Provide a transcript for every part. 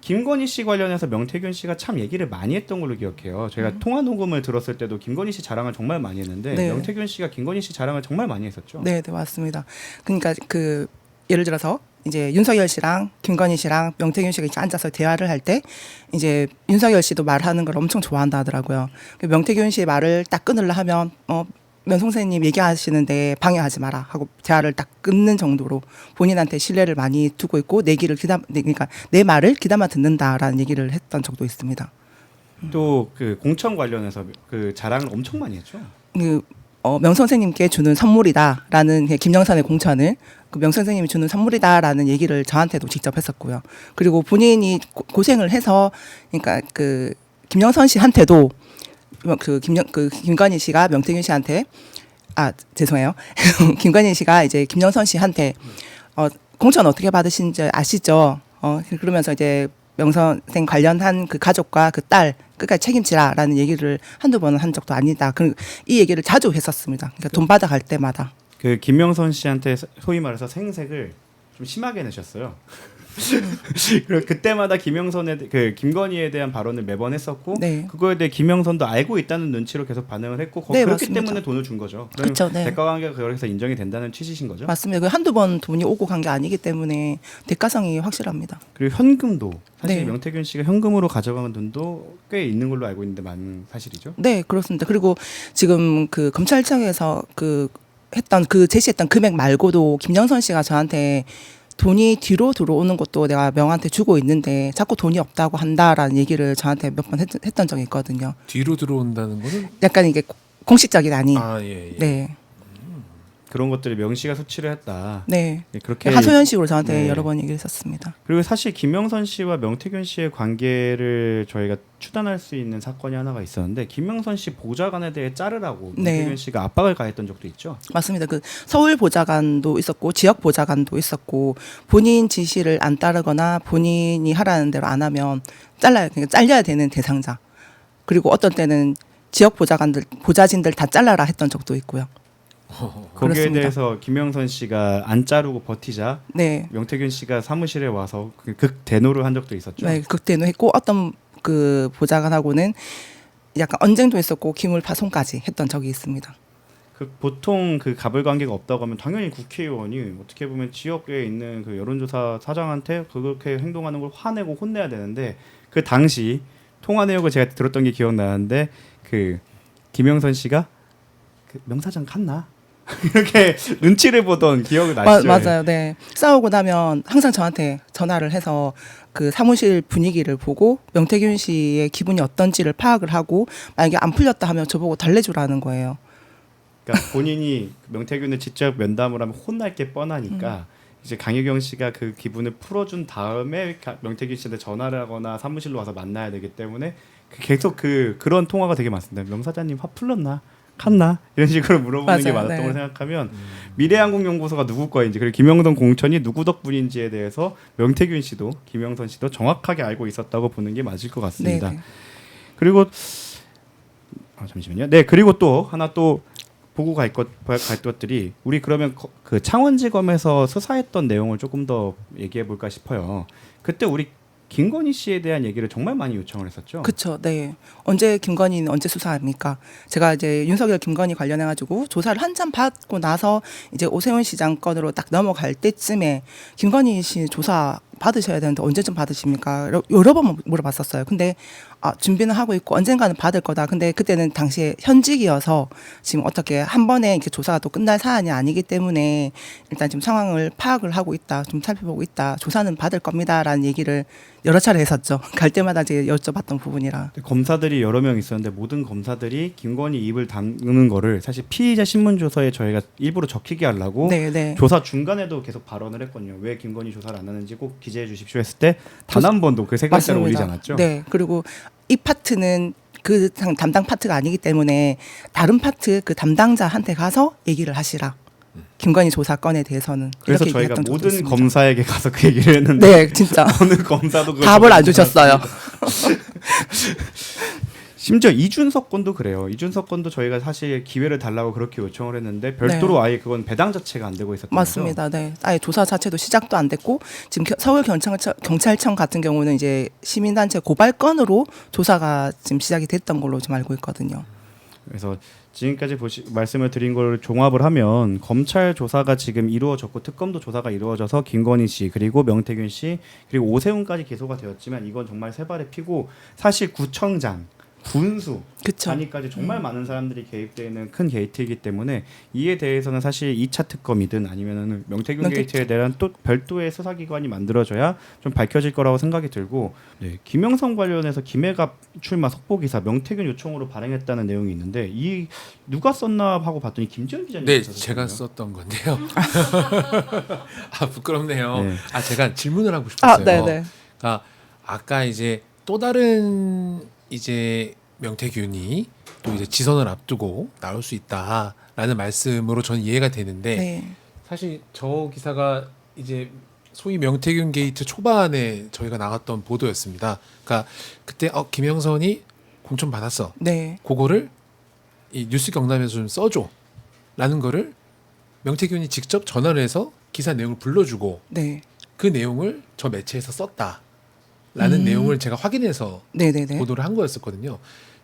김건희 씨 관련해서 명태균 씨가 참 얘기를 많이 했던 걸로 기억해요. 저희가 통화 녹음을 들었을 때도 김건희 씨 자랑을 정말 많이 했는데 네. 명태균 씨가 김건희 씨 자랑을 정말 많이 했었죠. 네, 네, 맞습니다. 그러니까 그 예를 들어서 이제 윤석열 씨랑 김건희 씨랑 명태균 씨가 이렇게 앉아서 대화를 할 때 이제 윤석열 씨도 말하는 걸 엄청 좋아한다 하더라고요. 명태균 씨의 말을 딱 끊으려 하면 면송사님 얘기하시는데 방해하지 마라 하고 대화를 딱 끊는 정도로 본인한테 신뢰를 많이 두고 있고 그러니까 내 말을 귀담아 듣는다라는 얘기를 했던 적도 있습니다. 또 그 공천 관련해서 그 자랑을 엄청 많이 했죠. 명선생님께 주는 선물이다라는 김영선의 공천을 그 명선생님이 주는 선물이다라는 얘기를 저한테도 직접 했었고요. 그리고 본인이 고생을 해서 그러니까 그 김영선 씨한테도 김건희 씨가 명태균 씨한테 죄송해요. 김건희 씨가 이제 김영선 씨한테 공천 어떻게 받으신지 아시죠? 그러면서 이제 명선생 관련한 그 가족과 그 딸 끝까지 책임지라라는 얘기를 한두 번은 한 적도 아니다. 이 얘기를 자주 했었습니다. 그러니까 돈 받아갈 때마다. 그 김명선 씨한테 소위 말해서 생색을 좀 심하게 내셨어요. 그리고 그때마다 김건희에 대한 발언을 매번 했었고 네. 그거에 대해 김영선도 알고 있다는 눈치로 계속 반응을 했고 네, 그렇기 맞습니다. 때문에 돈을 준 거죠. 그렇죠. 네. 대가 관계가 그래서 인정이 된다는 취지신 거죠. 맞습니다. 그 한두 번 돈이 오고 간 게 아니기 때문에 대가성이 확실합니다. 그리고 현금도 사실 네. 명태균 씨가 현금으로 가져간 돈도 꽤 있는 걸로 알고 있는데 맞는 사실이죠. 네, 그렇습니다. 그리고 지금 그 검찰청에서 제시했던 금액 말고도 김영선 씨가 저한테 돈이 뒤로 들어오는 것도 내가 명한테 주고 있는데 자꾸 돈이 없다고 한다라는 얘기를 저한테 몇 번 했던 적이 있거든요. 뒤로 들어온다는 거는 약간 이게 공식적이 아닌. 예. 네. 그런 것들을 명시가 수치를 했다. 네. 그렇게 하소연식으로 저한테 네. 여러 번 얘기를 했었습니다. 그리고 사실 김명선 씨와 명태균 씨의 관계를 저희가 추단할 수 있는 사건이 하나가 있었는데 김명선 씨 보좌관에 대해 자르라고 네. 명태균 씨가 압박을 가했던 적도 있죠. 맞습니다. 그 서울 보좌관도 있었고 지역 보좌관도 있었고 본인 지시를 안 따르거나 본인이 하라는 대로 안 하면 그러니까 잘려야 되는 대상자. 그리고 어떤 때는 지역 보좌진들 다 잘라라 했던 적도 있고요. 거기에 그렇습니다. 대해서 김명선 씨가 안 자르고 버티자 네. 명태균 씨가 사무실에 와서 극대노를 한 적도 있었죠. 네, 극대노 했고 어떤 그 보좌관하고는 약간 언쟁도 있었고 기물파손까지 했던 적이 있습니다. 보통 그 갑을 관계가 없다고 하면 당연히 국회의원이 어떻게 보면 지역에 있는 그 여론조사 사장한테 그렇게 행동하는 걸 화내고 혼내야 되는데 그 당시 통화 내역을 제가 들었던 게 기억나는데 그 김영선 씨가 그 명사장 갔나? 이렇게 눈치를 보던 기억이 나시죠? 맞아요. 네. 싸우고 나면 항상 저한테 전화를 해서 그 사무실 분위기를 보고 명태균 씨의 기분이 어떤지를 파악을 하고 만약에 안 풀렸다 하면 저보고 달래주라는 거예요. 그러니까 본인이 명태균을 직접 면담을 하면 혼날 게 뻔하니까 이제 강유경 씨가 그 기분을 풀어준 다음에 명태균 씨한테 전화를 하거나 사무실로 와서 만나야 되기 때문에 계속 그런 통화가 되게 많습니다. 명사장님 화 풀렸나? 갔나? 이런 식으로 물어보는 게 맞아요. 많았던 네. 걸 생각하면 미래한국연구소가 누구 거인지 그리고 김영선 공천이 누구 덕분인지에 대해서 명태균 씨도 김영선 씨도 정확하게 알고 있었다고 보는 게 맞을 것 같습니다. 네. 그리고 잠시만요. 네, 그리고 또 하나 또 보고 갈 것들이 우리 그러면 그 창원지검에서 수사했던 내용을 조금 더 얘기해 볼까 싶어요. 그때 우리 김건희 씨에 대한 얘기를 정말 많이 요청을 했었죠. 그렇죠. 네. 김건희는 언제 수사합니까? 제가 이제 윤석열 김건희 관련해가지고 조사를 한참 받고 나서 이제 오세훈 시장 건으로 딱 넘어갈 때쯤에 김건희 씨 조사 받으셔야 되는데 언제쯤 받으십니까? 여러 번 물어봤었어요. 근데 준비는 하고 있고 언젠가는 받을 거다. 근데 그때는 당시에 현직이어서 지금 어떻게 한 번에 이렇게 조사가 또 끝날 사안이 아니기 때문에 일단 지금 상황을 파악을 하고 있다. 좀 살펴보고 있다. 조사는 받을 겁니다라는 얘기를 여러 차례 했었죠. 갈 때마다 이제 여쭤봤던 부분이라. 검사들이 여러 명 있었는데 모든 검사들이 김건희 입을 다무는 거를 사실 피의자 신문조서에 저희가 일부러 적히게 하려고 네. 조사 중간에도 계속 발언을 했거든요. 왜 김건희 조사를 안 하는지 꼭 기재해 주십시오 했을 때 단 한 번도 그 세 글자를 올리지 않았죠. 네. 그리고 이 파트는 그 담당 파트가 아니기 때문에 다른 파트 그 담당자한테 가서 얘기를 하시라. 김건희 조사건에 대해서는. 그래서 이렇게 저희가 얘기했던 적도 모든 있습니다. 검사에게 가서 그 얘기를 했는데 네, 진짜 어느 검사도 그걸 답을 안 주셨어요. 심지어 이준석 건도 그래요. 이준석 건도 저희가 사실 기회를 달라고 그렇게 요청을 했는데 별도로 아예 그건 배당 자체가 안 되고 있었던 맞습니다. 네, 아예 조사 자체도 시작도 안 됐고 지금 서울 경찰청 같은 경우는 이제 시민단체 고발 건으로 조사가 지금 시작이 됐던 걸로 좀 알고 있거든요. 그래서 지금까지 말씀을 드린 걸 종합을 하면 검찰 조사가 지금 이루어졌고 특검도 조사가 이루어져서 김건희 씨 그리고 명태균 씨 그리고 오세훈까지 기소가 되었지만 이건 정말 세 발의 피고 사실 구청장 군수 그쵸. 단위까지 정말 많은 사람들이 개입되는 큰 게이트이기 때문에 이에 대해서는 사실 2차 특검이든 아니면은 명태균 게이트에 대한 또 별도의 수사기관이 만들어져야 좀 밝혀질 거라고 생각이 들고 네, 김영선 관련해서 김해갑 출마 속보기사 명태균 요청으로 발행했다는 내용이 있는데 이 누가 썼나 하고 봤더니 김지현 기자님 네, 제가 썼던 건데요. 아 부끄럽네요. 네. 아 제가 질문을 하고 싶었어요. 네네. 그러니까 아까 이제 또 다른 이제 명태균이 또 이제 지선을 앞두고 나올 수 있다라는 말씀으로 저는 이해가 되는데 네. 사실 저 기사가 이제 소위 명태균 게이트 초반에 저희가 나갔던 보도였습니다. 그러니까 그때 김영선이 공천 받았어. 네. 그거를 이 뉴스 경남에서 좀 써줘라는 거를 명태균이 직접 전화를 해서 기사 내용을 불러주고 네. 그 내용을 저 매체에서 썼다라는 내용을 제가 확인해서 네네네. 보도를 한 거였었거든요.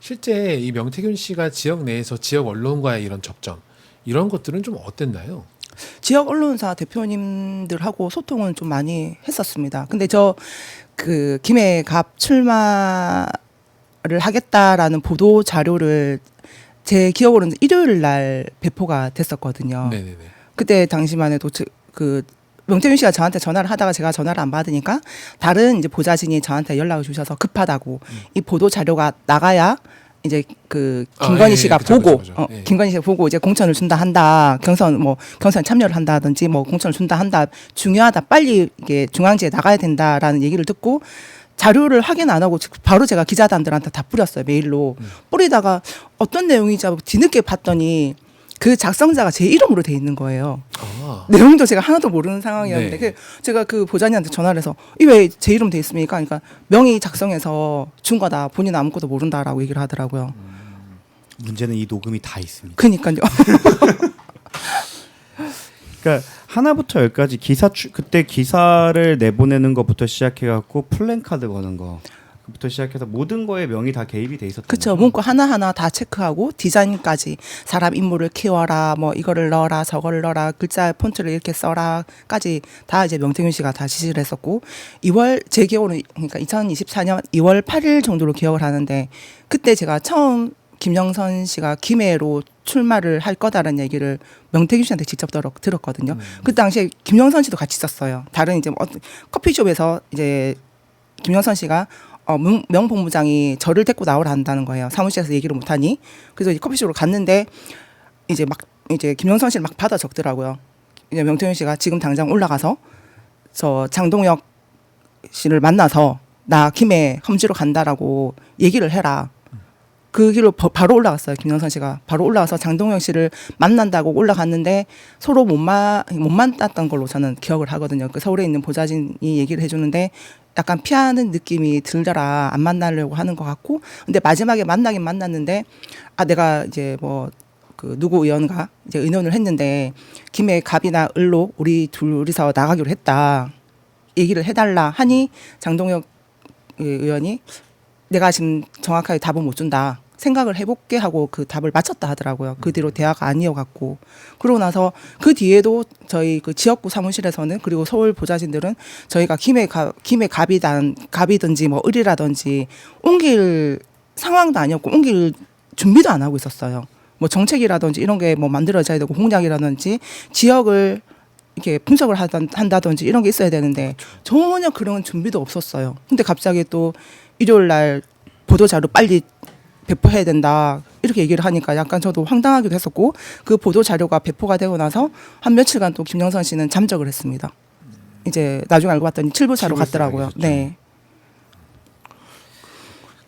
실제 이 명태균 씨가 지역 내에서 지역 언론과의 이런 접점 이런 것들은 좀 어땠나요? 지역 언론사 대표님들하고 소통은 좀 많이 했었습니다. 근데 저 그 김해갑 출마를 하겠다라는 보도 자료를 제 기억으로는 일요일 날 배포가 됐었거든요. 네네네. 그때 당시만 해도 그 명태균 씨가 저한테 전화를 하다가 제가 전화를 안 받으니까 다른 이제 보좌진이 저한테 연락을 주셔서 급하다고 이 보도 자료가 나가야 이제 그 김건희 씨가 그쵸, 보고 그쵸, 그쵸. 예. 김건희 씨가 보고 이제 공천을 준다 한다 경선 참여를 한다든지 뭐 공천을 준다 한다 중요하다 빨리 이게 중앙지에 나가야 된다라는 얘기를 듣고 자료를 확인 안 하고 바로 제가 기자단들한테 다 뿌렸어요 메일로 뿌리다가 어떤 내용이지 하고 뒤늦게 봤더니 그 작성자가 제 이름으로 돼 있는 거예요. 아, 내용도 제가 하나도 모르는 상황이었는데 네. 제가 그 보좌관한테 전화를 해서 이 왜 제 이름 돼 있습니까? 그러니까 명의 작성해서 준 거다. 본인 아무것도 모른다라고 얘기를 하더라고요. 문제는 이 녹음이 다 있습니다. 그러니까요. 그러니까 하나부터 열까지 그때 기사를 내보내는 것부터 시작해갖고 플랜카드 거는 거부터 시작해서 모든 거에 명이 다 개입이 돼 있었던 그렇죠. 거죠. 문구 하나하나 다 체크하고 디자인까지 사람 인물을 키워라 뭐 이거를 넣어라 저거를 넣어라 글자 폰트를 이렇게 써라까지 다 이제 명태균 씨가 다 지시를 했었고 2월 제 기억으로는 그러니까 2024년 2월 8일 정도로 기억을 하는데 그때 제가 처음 김영선 씨가 김해로 출마를 할 거다라는 얘기를 명태균 씨한테 직접 들었거든요. 그 당시에 김영선 씨도 같이 있었어요. 다른 이제 커피숍에서 이제 김영선 씨가 명본부장이 저를 데리고 나오라 한다는 거예요. 사무실에서 얘기를 못하니. 그래서 이제 커피숍으로 갔는데 이제 김영선 씨를 막 받아 적더라고요. 이제 명태균 씨가 지금 당장 올라가서 저 장동혁 씨를 만나서 나 김해 험지로 간다라고 얘기를 해라. 그 길로 바로 올라갔어요. 김영선 씨가 바로 올라가서 장동혁 씨를 만난다고 올라갔는데 서로 못 만났던 걸로 저는 기억을 하거든요. 그 서울에 있는 보좌진이 얘기를 해주는데 약간 피하는 느낌이 들더라. 안 만나려고 하는 것 같고. 근데 마지막에 만나긴 만났는데 내가 이제 그 누구 의원과 이제 의논을 했는데 김해 갑이나 을로 우리 둘이서 나가기로 했다. 얘기를 해달라 하니 장동혁 의원이 내가 지금 정확하게 답은 못 준다. 생각을 해볼게 하고 그 답을 맞췄다 하더라고요. 그 뒤로 대화가 안 이어갔고. 그러고 나서 그 뒤에도 저희 그 지역구 사무실에서는 그리고 서울 보좌진들은 저희가 김해 갑이든지 뭐 을이라든지 옮길 상황도 아니었고 옮길 준비도 안 하고 있었어요. 뭐 정책이라든지 이런 게 뭐 만들어져야 되고 공약이라든지 지역을 이렇게 분석을 한다든지 이런 게 있어야 되는데 전혀 그런 준비도 없었어요. 근데 갑자기 또 일요일 날 보도자료 빨리 배포해야 된다 이렇게 얘기를 하니까 약간 저도 황당하기도 했었고 그 보도자료가 배포가 되고 나서 한 며칠간 또 김영선 씨는 잠적을 했습니다. 이제 나중에 알고 봤더니 칠부사로 갔더라고요. 네.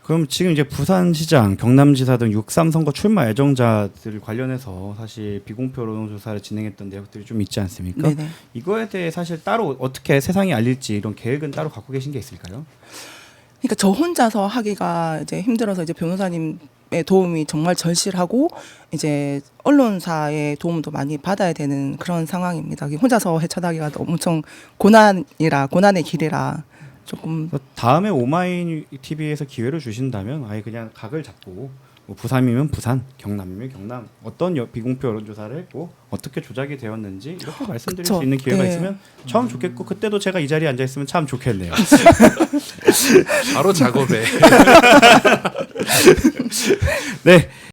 그럼 지금 이제 부산시장, 경남지사 등 6.3 선거 출마 예정자들 관련해서 사실 비공표 여론조사를 진행했던 내역들이 좀 있지 않습니까? 네네. 이거에 대해 사실 따로 어떻게 세상에 알릴지 이런 계획은 따로 갖고 계신 게 있을까요? 그러니까 저 혼자서 하기가 이제 힘들어서 이제 변호사님의 도움이 정말 절실하고 이제 언론사의 도움도 많이 받아야 되는 그런 상황입니다. 혼자서 헤쳐나기가 엄청 고난의 길이라 조금 다음에 오마이 TV에서 기회를 주신다면 아예 그냥 각을 잡고 뭐 부산이면 부산, 경남이면 경남 어떤 비공표 여론조사를 했고 어떻게 조작이 되었는지 이렇게 말씀드릴 그쵸. 수 있는 기회가 네. 있으면 참 좋겠고 그때도 제가 이 자리에 앉아 있으면 참 좋겠네요. 바로 작업에. 네.